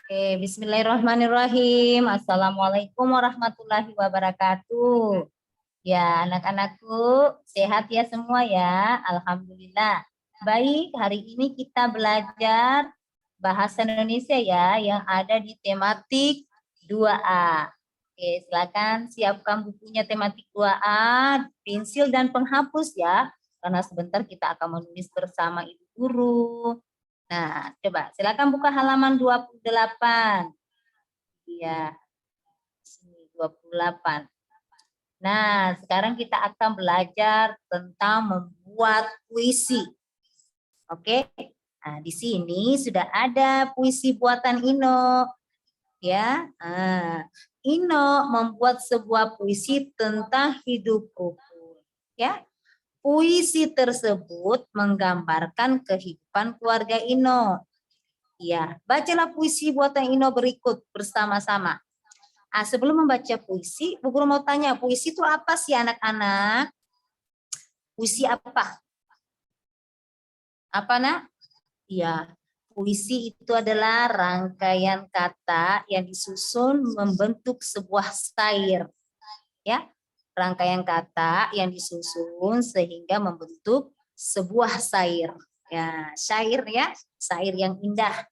Oke, bismillahirrahmanirrahim. Assalamualaikum warahmatullahi wabarakatuh. Ya, anak-anakku, sehat ya semua ya. Alhamdulillah. Baik, hari ini kita belajar bahasa Indonesia ya, yang ada di tematik 2A. Oke, silakan siapkan bukunya tematik 2A, pensil dan penghapus ya. Karena sebentar kita akan menulis bersama Ibu Guru. Nah, coba silakan buka halaman 28. Iya, sini 28. Nah, sekarang kita akan belajar tentang membuat puisi. Oke. Nah, di sini sudah ada puisi buatan Ino. Ya. Ino membuat sebuah puisi tentang hidup rukun. Ya. Puisi tersebut menggambarkan kehidupan keluarga Ino. Ya, bacalah puisi buatan Ino berikut bersama-sama. Sebelum membaca puisi, Bu Guru mau tanya, puisi itu apa sih anak-anak? Puisi apa? Apa nak? Ya, puisi itu adalah rangkaian kata yang disusun membentuk sebuah syair. Ya, rangkaian kata yang disusun sehingga membentuk sebuah syair. Ya, syair ya, syair yang indah.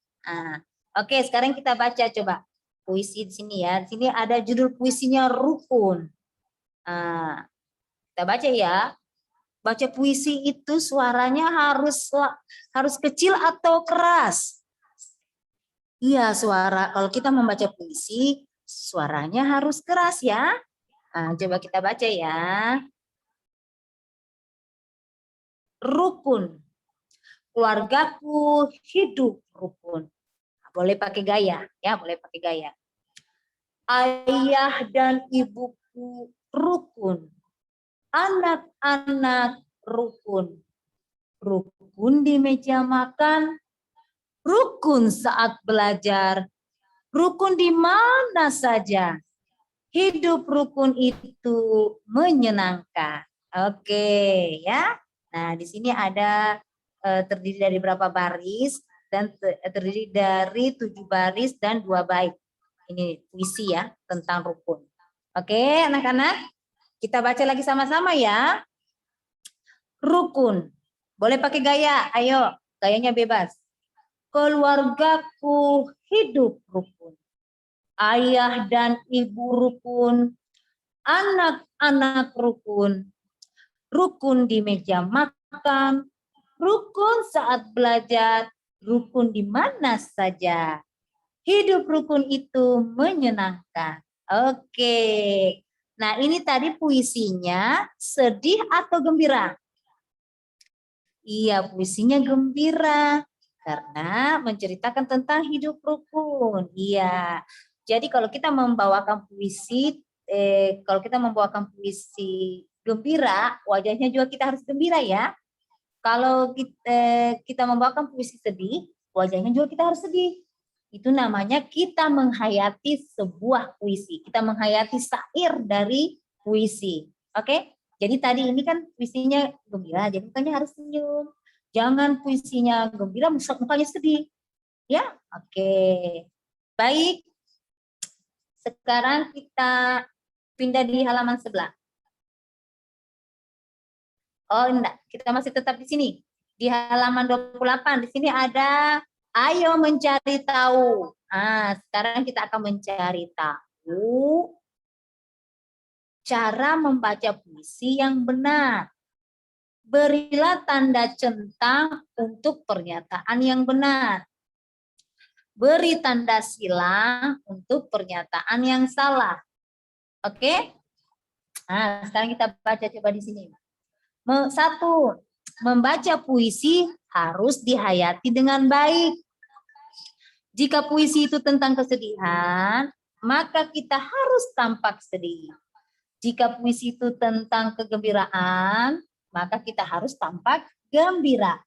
Oke, sekarang kita baca coba puisi di sini ya. Di sini ada judul puisinya Rukun. Kita baca ya. Baca puisi itu suaranya harus kecil atau keras? Iya, kalau kita membaca puisi suaranya harus keras ya. Coba kita baca ya. Rukun. Keluargaku hidup rukun. Boleh pakai gaya ya, boleh pakai gaya. Ayah dan ibuku rukun. Anak-anak rukun. Rukun di meja makan, rukun saat belajar, rukun di mana saja. Hidup rukun itu menyenangkan. Oke, ya. Nah, di sini ada terdiri dari berapa baris dan terdiri dari 7 baris dan 2 bait. Ini puisi ya tentang rukun. Oke, anak-anak, kita baca lagi sama-sama ya. Rukun. Boleh pakai gaya, ayo, gayanya bebas. Keluargaku hidup rukun. Ayah dan ibu rukun, anak-anak rukun, rukun di meja makan, rukun saat belajar, rukun di mana saja. Hidup rukun itu menyenangkan. Oke. Nah, ini tadi puisinya sedih atau gembira? Iya, puisinya gembira karena menceritakan tentang hidup rukun. Iya. Jadi kalau kita membawakan puisi, gembira, wajahnya juga kita harus gembira ya. Kalau kita membawakan puisi sedih, wajahnya juga kita harus sedih. Itu namanya kita menghayati sebuah puisi. Kita menghayati syair dari puisi. Oke? Jadi tadi ini kan puisinya gembira, jadi mukanya harus senyum. Jangan puisinya gembira, mukanya sedih. Ya, oke. Baik. Sekarang kita pindah di halaman sebelah. Oh, enggak, kita masih tetap di sini. Di halaman 28, di sini ada ayo mencari tahu. Sekarang kita akan mencari tahu cara membaca puisi yang benar. Berilah tanda centang untuk pernyataan yang benar. Beri tanda silang untuk pernyataan yang salah. Oke? Sekarang kita baca coba di sini. 1. Membaca puisi harus dihayati dengan baik. Jika puisi itu tentang kesedihan, maka kita harus tampak sedih. Jika puisi itu tentang kegembiraan, maka kita harus tampak gembira.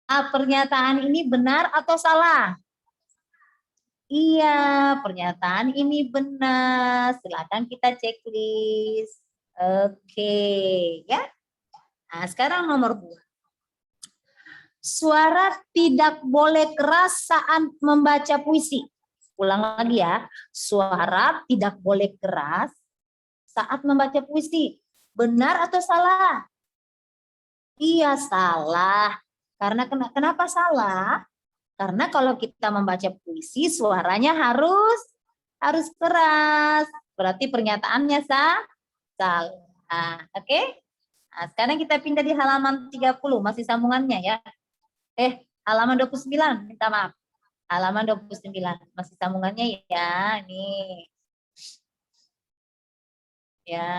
Pernyataan ini benar atau salah? Iya, pernyataan ini benar. Silakan kita checklist. Oke, ya. Sekarang nomor 2. Suara tidak boleh keras saat membaca puisi. Ulang lagi ya, suara tidak boleh keras saat membaca puisi. Benar atau salah? Iya, salah. Karena kenapa salah? Karena kalau kita membaca puisi, suaranya harus keras. Berarti pernyataannya salah. Oke? Nah, sekarang kita pindah di halaman 30, masih sambungannya ya. Halaman 29, minta maaf. Halaman 29, masih sambungannya ya. Nih. Ya,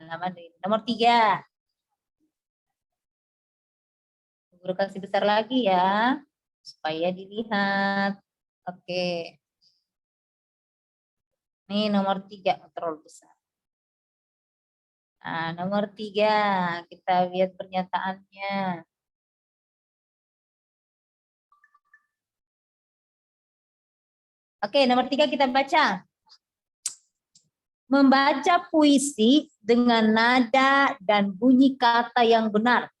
halaman nomor 3. Guru kasih besar lagi ya, supaya dilihat. Oke. Nih nomor 3, terlalu besar. Nah, nomor 3, kita lihat pernyataannya. Oke, nomor 3 kita baca. Membaca puisi dengan nada dan bunyi kata yang benar.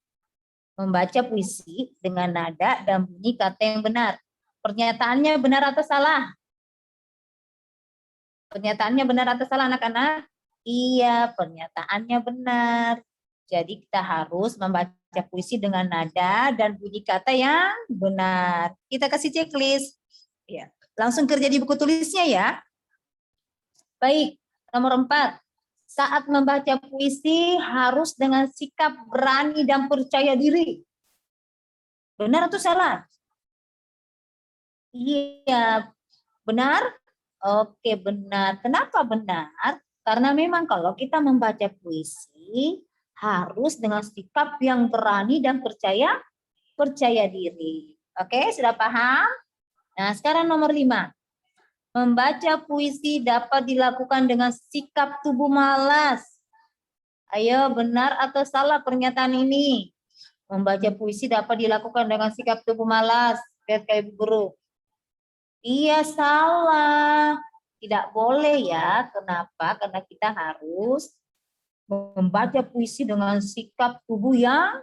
Membaca puisi dengan nada dan bunyi kata yang benar. Pernyataannya benar atau salah? Pernyataannya benar atau salah anak-anak? Iya, pernyataannya benar. Jadi kita harus membaca puisi dengan nada dan bunyi kata yang benar. Kita kasih checklist. Ya, langsung kerja di buku tulisnya ya. Baik, nomor 4. Saat membaca puisi harus dengan sikap berani dan percaya diri. Benar atau salah? Iya, benar? Oke, benar. Kenapa benar? Karena memang kalau kita membaca puisi harus dengan sikap yang berani dan percaya diri. Oke, sudah paham? Nah, sekarang nomor 5. Membaca puisi dapat dilakukan dengan sikap tubuh malas. Ayo, benar atau salah pernyataan ini? Membaca puisi dapat dilakukan dengan sikap tubuh malas. Lihat kayak Ibu Guru. Iya, salah. Tidak boleh ya. Kenapa? Karena kita harus membaca puisi dengan sikap tubuh yang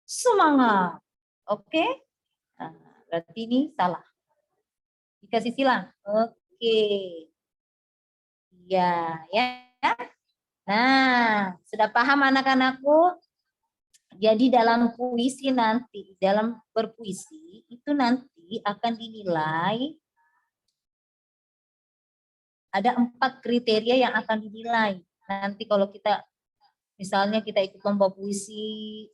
semangat. Oke? Nah, berarti ini salah. Dikasih silang. Oke. Ya, ya. Nah, sudah paham anak-anakku? Jadi dalam puisi nanti, dalam berpuisi itu nanti akan dinilai ada 4 kriteria yang akan dinilai. Nanti kalau kita misalnya kita ikut lomba puisi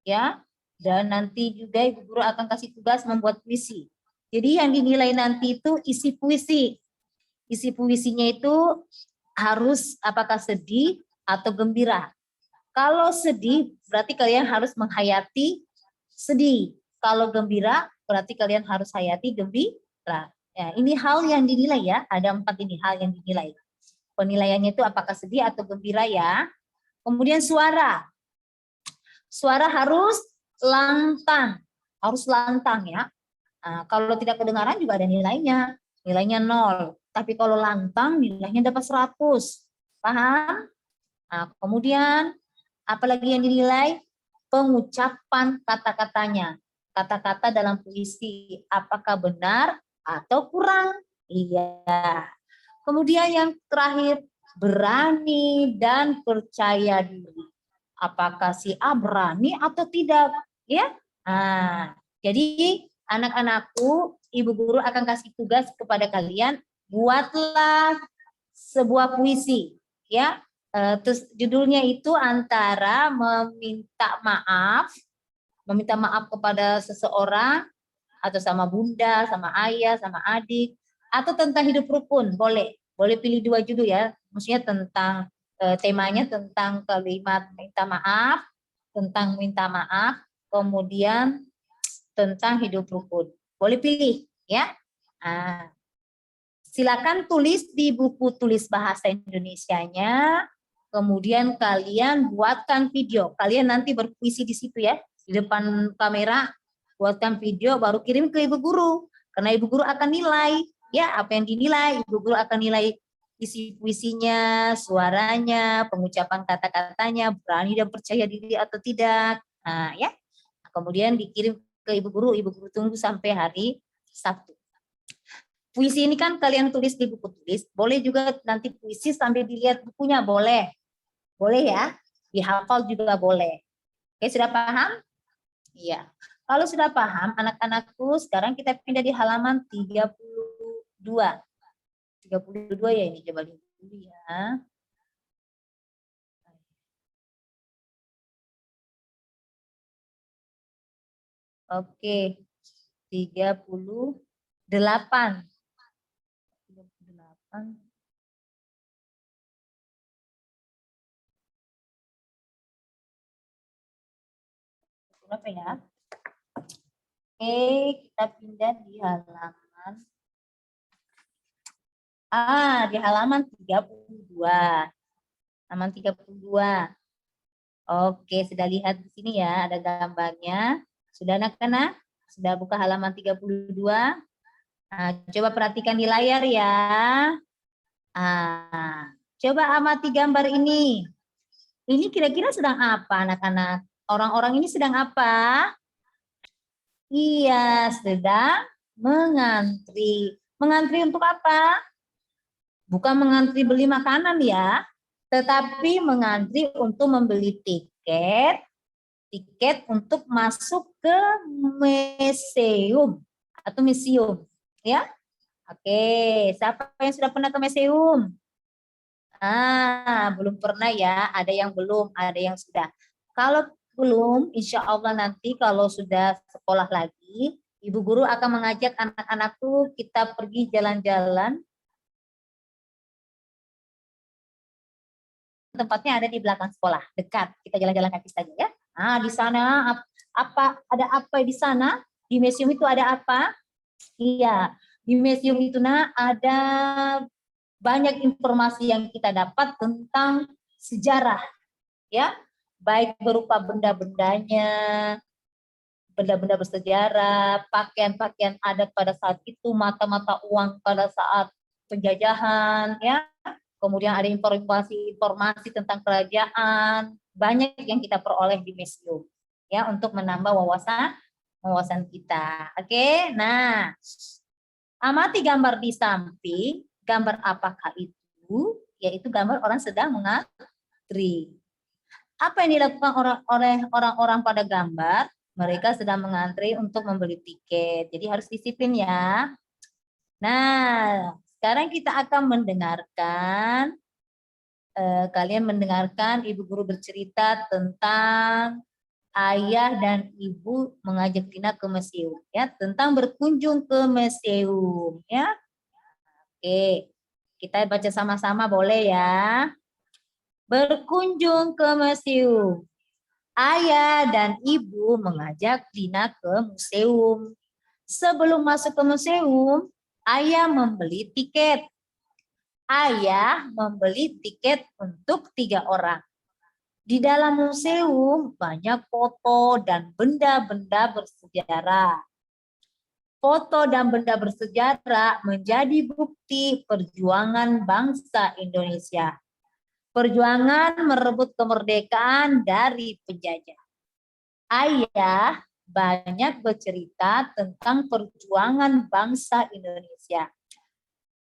ya, dan nanti juga Ibu Guru akan kasih tugas membuat puisi. Jadi yang dinilai nanti itu isi puisi. Isi puisinya itu harus apakah sedih atau gembira. Kalau sedih, berarti kalian harus menghayati sedih. Kalau gembira, berarti kalian harus hayati gembira. Ya, ini hal yang dinilai ya, ada 4 ini hal yang dinilai. Penilaiannya itu apakah sedih atau gembira ya. Kemudian suara. Suara harus lantang ya. Nah, kalau tidak kedengaran juga ada nilainya 0. Tapi kalau lantang nilainya dapat 100. Paham? Nah, kemudian apalagi yang dinilai? Pengucapan kata-katanya. Kata-kata dalam puisi, apakah benar atau kurang? Iya. Kemudian yang terakhir, berani dan percaya diri. Apakah si A berani atau tidak? Ya. Nah, jadi anak-anakku, Ibu Guru akan kasih tugas kepada kalian, buatlah sebuah puisi, ya. Terus judulnya itu antara meminta maaf kepada seseorang, atau sama bunda, sama ayah, sama adik, atau tentang hidup rukun, boleh pilih 2 judul ya, maksudnya tentang temanya tentang kalimat minta maaf, kemudian tentang hidup rukun, boleh pilih ya. Nah, silakan tulis di buku tulis bahasa Indonesianya. Kemudian kalian buatkan video. Kalian nanti berpuisi di situ ya, di depan kamera, buatkan video, baru kirim ke Ibu Guru. Karena Ibu Guru akan nilai, ya apa yang dinilai. Ibu Guru akan nilai isi puisinya, suaranya, pengucapan kata-katanya, berani dan percaya diri atau tidak. Nah ya, kemudian dikirim ke ibu guru tunggu sampai hari Sabtu. Puisi ini kan kalian tulis di buku tulis, boleh juga nanti puisi sambil dilihat bukunya, boleh. Boleh ya, dihafal juga boleh. Oke, sudah paham? Iya. Kalau sudah paham, anak-anakku, sekarang kita pindah di halaman 32. 32 ya ini, coba lihat dulu ya. Oke, 38. 38. Berapa ya? Oke, kita pindah di halaman. Di halaman 32. Halaman 32. Oke, sudah lihat di sini ya, ada gambarnya. Sudah anak-anak? Sudah buka halaman 32? Nah, coba perhatikan di layar ya. Coba amati gambar ini. Ini kira-kira sedang apa anak-anak? Orang-orang ini sedang apa? Iya, sedang mengantri. Mengantri untuk apa? Bukan mengantri beli makanan ya, tetapi mengantri untuk membeli tiket untuk masuk ke museum atau museum, ya. Oke, siapa yang sudah pernah ke museum? Belum pernah ya, ada yang belum, ada yang sudah. Kalau belum, insya Allah nanti kalau sudah sekolah lagi, ibu guru akan mengajak anak-anakku kita pergi jalan-jalan. Tempatnya ada di belakang sekolah, dekat. Kita jalan-jalan kaki saja ya. Di sana ada apa di sana? Di museum itu ada apa? Iya, di museum itu ada banyak informasi yang kita dapat tentang sejarah, ya, baik berupa benda-bendanya, benda-benda bersejarah, pakaian-pakaian adat pada saat itu, mata-mata uang pada saat penjajahan, ya. Kemudian ada informasi tentang kerajaan, banyak yang kita peroleh di museum, ya, untuk menambah wawasan kita. Oke, nah, amati gambar di samping, gambar apakah itu? Yaitu gambar orang sedang mengantri. Apa yang dilakukan oleh orang-orang pada gambar? Mereka sedang mengantri untuk membeli tiket. Jadi harus disiplin ya. Nah, sekarang kita akan mendengarkan, kalian mendengarkan ibu guru bercerita tentang ayah dan ibu mengajak Tina ke museum, ya, tentang berkunjung ke museum, ya. Oke, kita baca sama-sama boleh ya. Berkunjung ke museum. Ayah dan ibu mengajak Dina ke museum. Sebelum masuk ke museum, ayah membeli tiket. Ayah membeli tiket untuk 3 orang. Di dalam museum banyak foto dan benda-benda bersejarah. Foto dan benda bersejarah menjadi bukti perjuangan bangsa Indonesia. Perjuangan merebut kemerdekaan dari penjajah. Ayah banyak bercerita tentang perjuangan bangsa Indonesia.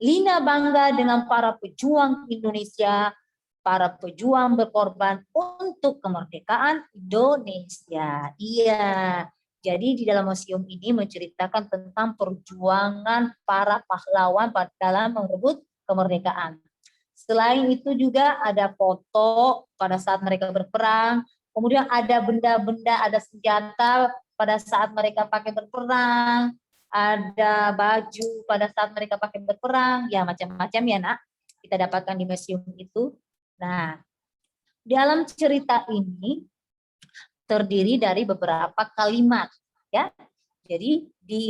Lina bangga dengan para pejuang Indonesia, para pejuang berkorban untuk kemerdekaan Indonesia. Iya, jadi di dalam museum ini menceritakan tentang perjuangan para pahlawan dalam merebut kemerdekaan. Selain itu juga ada foto pada saat mereka berperang, kemudian ada benda-benda, ada senjata pada saat mereka pakai berperang, ada baju pada saat mereka pakai berperang, ya macam-macam ya nak, kita dapatkan di museum itu. Nah, dalam cerita ini terdiri dari beberapa kalimat, ya. Jadi di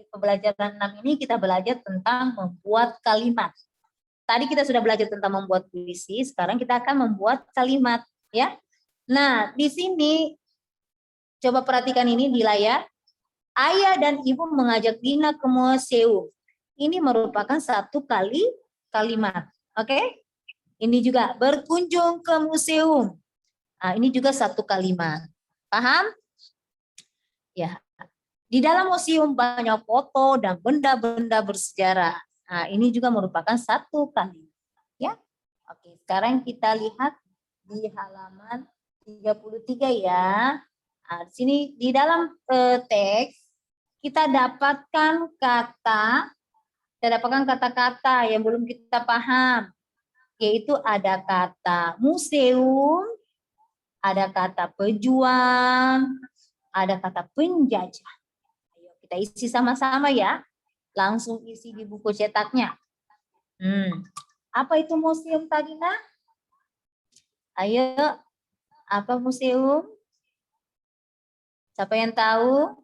pembelajaran 6 ini kita belajar tentang membuat kalimat. Tadi kita sudah belajar tentang membuat puisi, sekarang kita akan membuat kalimat, ya. Nah, di sini coba perhatikan ini di layar. Ayah dan ibu mengajak Dina ke museum. Ini merupakan satu kalimat. Oke? Ini juga berkunjung ke museum. Ini juga satu kalimat. Paham? Ya, di dalam museum banyak foto dan benda-benda bersejarah. Nah, ini juga merupakan satu kalimat. Ya, oke. Sekarang kita lihat di halaman 33 ya. Nah, di sini di dalam teks kita dapatkan kata-kata yang belum kita paham, yaitu ada kata museum, ada kata pejuang, ada kata penjajah. Ayo kita isi sama-sama ya. Langsung isi di buku cetaknya. Apa itu museum tadi, Nak? Ayo, apa museum? Siapa yang tahu?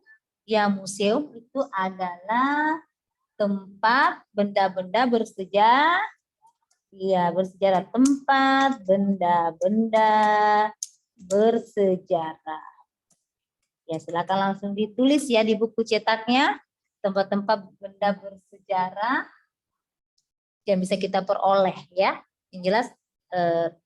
Ya, museum itu adalah tempat benda-benda bersejarah. Ya, bersejarah, tempat benda-benda bersejarah. Ya, silakan langsung ditulis ya di buku cetaknya, tempat-tempat benda bersejarah yang bisa kita peroleh ya. Yang jelas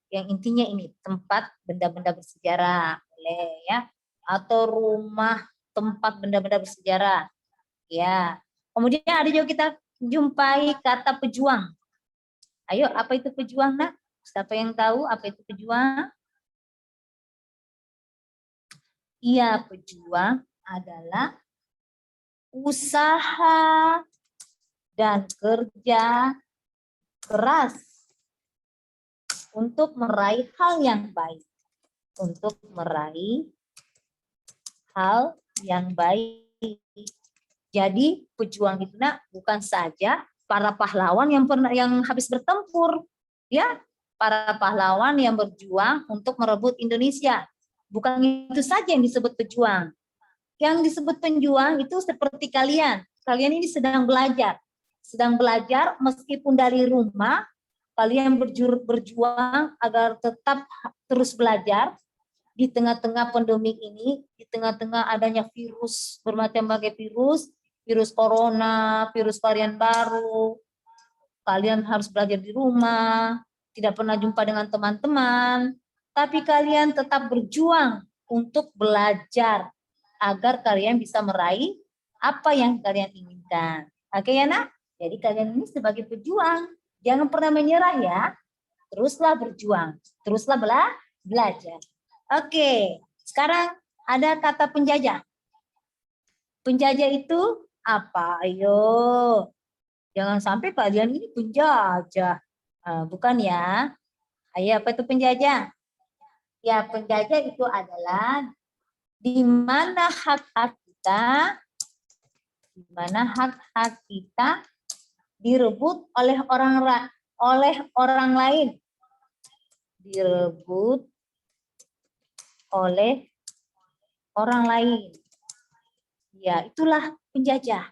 yang intinya ini tempat benda-benda bersejarah, boleh ya, atau rumah tempat benda-benda bersejarah. Ya. Kemudian ada juga kita jumpai kata pejuang. Ayo, apa itu pejuang, Nak? Siapa yang tahu apa itu pejuang? Iya, pejuang adalah usaha dan kerja keras untuk meraih hal yang baik. Untuk meraih hal yang baik. Jadi pejuang itu, Nak, bukan saja para pahlawan yang habis bertempur, ya, para pahlawan yang berjuang untuk merebut Indonesia. Bukan itu saja yang disebut pejuang. Yang disebut pejuang itu seperti kalian. Kalian ini sedang belajar meskipun dari rumah. Kalian berjuang agar tetap terus belajar di tengah-tengah pandemi ini, di tengah-tengah adanya virus, bermacam-macam virus corona, virus varian baru. Kalian harus belajar di rumah, tidak pernah jumpa dengan teman-teman, tapi kalian tetap berjuang untuk belajar agar kalian bisa meraih apa yang kalian inginkan. Oke ya, Nak? Jadi kalian ini sebagai pejuang, jangan pernah menyerah ya. Teruslah berjuang, teruslah belajar. Oke, sekarang ada kata penjajah. Penjajah itu apa? Ayo, jangan sampai kalian ini penjajah. Bukan ya. Ayo, apa itu penjajah? Ya, penjajah itu adalah di mana hak-hak kita direbut oleh orang lain. Direbut oleh orang lain. Ya, itulah penjajah.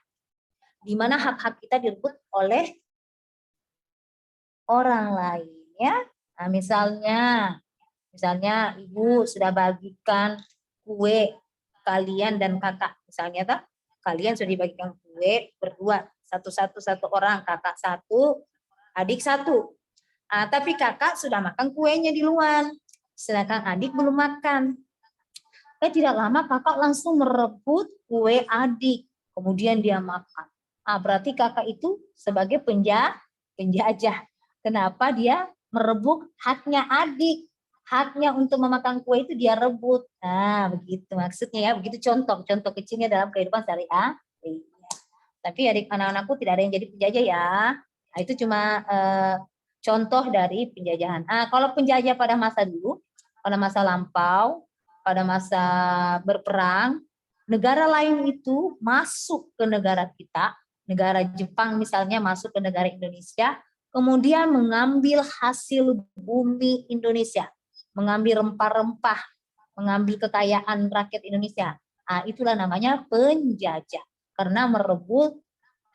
Di mana hak-hak kita direbut oleh orang lain ya. Nah, misalnya ibu sudah bagikan kue kalian dan kakak. Misalnya tak, kalian sudah dibagikan kue berdua, satu orang, kakak satu, adik satu. Tapi kakak sudah makan kuenya di luar, sedangkan adik belum makan. Tidak lama kakak langsung merebut kue adik, kemudian dia makan. Berarti kakak itu sebagai penjajah. Kenapa dia merebut haknya adik? Haknya untuk memakan kue itu dia rebut. Nah, begitu maksudnya ya. Begitu contoh kecilnya dalam kehidupan sehari-hari. Tapi anak-anakku tidak ada yang jadi penjajah ya. Nah, itu cuma contoh dari penjajahan. Kalau penjajah pada masa dulu, pada masa lampau, pada masa berperang, negara lain itu masuk ke negara kita, negara Jepang misalnya masuk ke negara Indonesia, kemudian mengambil hasil bumi Indonesia, mengambil rempah-rempah, mengambil kekayaan rakyat Indonesia. Itulah namanya penjajah, karena merebut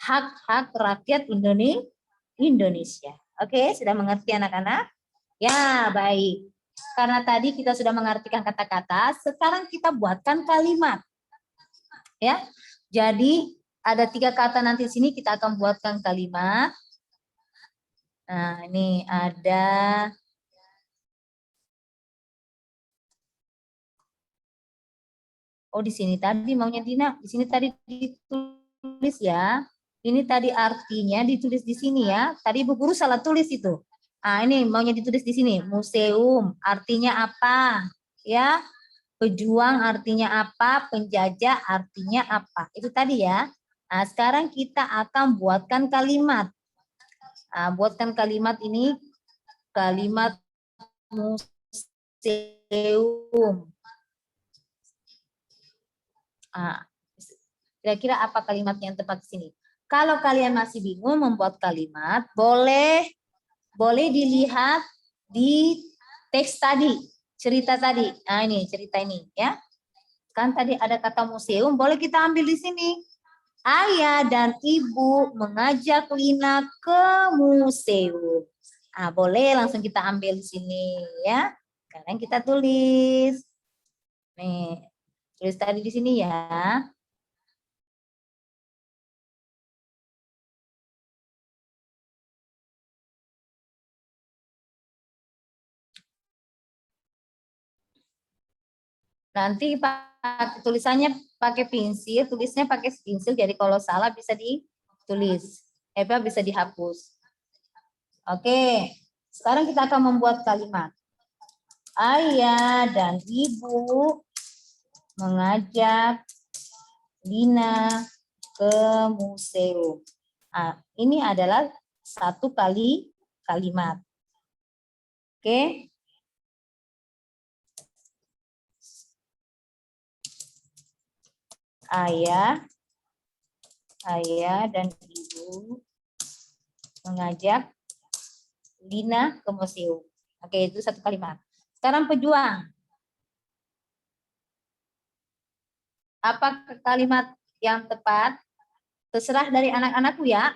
hak-hak rakyat Indonesia. Oke, sudah mengerti anak-anak? Ya, baik. Karena tadi kita sudah mengartikan kata-kata, sekarang kita buatkan kalimat. Ya. Jadi ada 3 kata nanti sini kita akan buatkan kalimat. Nah, ini ada Oh, di sini tadi maunya Dina, di sini tadi ditulis ya. Ini tadi artinya ditulis di sini ya. Tadi Ibu Guru salah tulis itu. Ah, ini maunya ditulis di sini. Museum artinya apa? Ya. Pejuang artinya apa? Penjajah artinya apa? Itu tadi ya. Nah, sekarang kita akan buatkan kalimat. Nah, buatkan kalimat ini, kalimat museum. Nah, kira-kira apa kalimat yang tepat di sini? Kalau kalian masih bingung membuat kalimat, boleh dilihat di teks tadi, cerita tadi. Nah, ini cerita ini ya. Kan tadi ada kata museum, boleh kita ambil di sini. Ayah dan ibu mengajak Lina ke museum. Ah, boleh langsung kita ambil di sini ya. Sekarang kita tulis. Nih, tulis tadi di sini ya. Nanti tulisannya pakai pensil, tulisnya pakai pensil. Jadi kalau salah bisa ditulis, bisa dihapus. Oke, sekarang kita akan membuat kalimat. Ayah dan ibu mengajak Lina ke museum. Nah, ini adalah satu kali kalimat. Oke. Ayah dan ibu mengajak Lina ke museum. Oke, itu satu kalimat. Sekarang pejuang. Apa kalimat yang tepat? Terserah dari anak-anakku ya.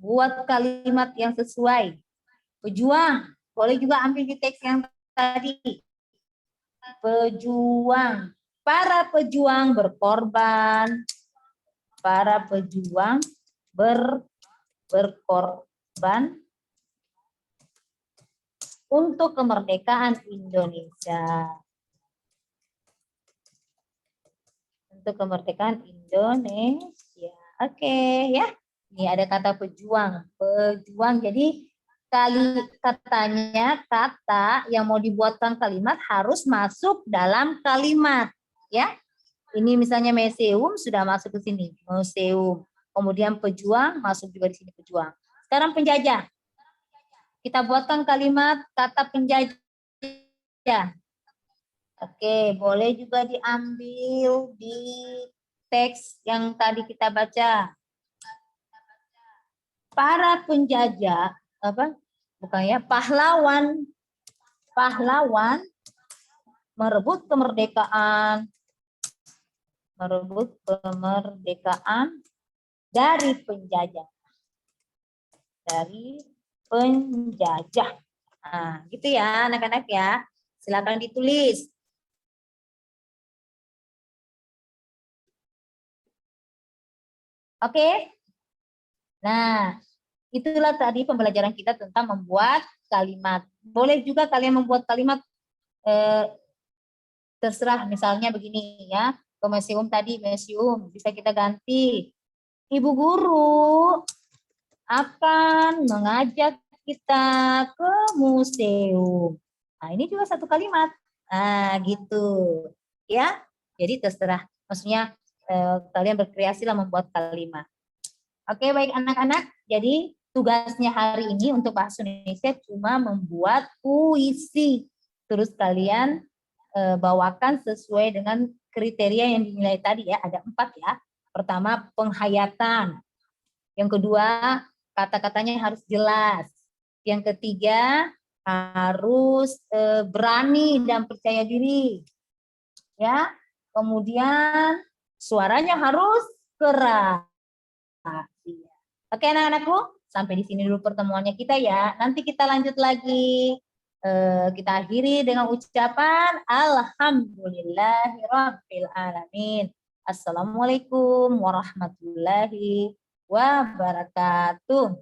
Buat kalimat yang sesuai. Pejuang. Boleh juga ambil di teks yang tadi. Pejuang. Para pejuang berkorban. Para pejuang berkorban untuk kemerdekaan Indonesia. Untuk kemerdekaan Indonesia. Oke, ya. Ini ada kata pejuang. Pejuang. Jadi katanya kata yang mau dibuatkan kalimat harus masuk dalam kalimat, ya. Ini misalnya museum sudah masuk ke sini, museum. Kemudian pejuang masuk juga di sini, pejuang. Sekarang penjajah. Kita buatkan kalimat kata penjajah. Oke, boleh juga diambil di teks yang tadi kita baca. Para penjajah, bukan ya, pahlawan merebut kemerdekaan dari penjajah. Nah, gitu ya anak-anak ya. Silakan ditulis. Oke. Nah, itulah tadi pembelajaran kita tentang membuat kalimat. Boleh juga kalian membuat kalimat terserah, misalnya begini ya. Ke museum tadi, museum bisa kita ganti. Ibu guru akan mengajak kita ke museum. Nah, ini juga satu kalimat. Nah, gitu. Ya. Jadi terserah. Maksudnya kalian berkreasi lah membuat kalimat. Oke, baik anak-anak. Jadi tugasnya hari ini untuk bahasa Indonesia cuma membuat puisi. Terus kalian bawakan sesuai dengan kriteria yang dinilai tadi ya. Ada 4 ya. Pertama, penghayatan. Yang kedua, kata-katanya harus jelas. Yang ketiga, harus berani dan percaya diri. Ya. Kemudian suaranya harus keras. Oke anak-anakku, sampai di sini dulu pertemuannya kita ya. Nanti kita lanjut lagi. Kita akhiri dengan ucapan Alhamdulillahirabbil alamin. Assalamualaikum warahmatullahi wabarakatuh.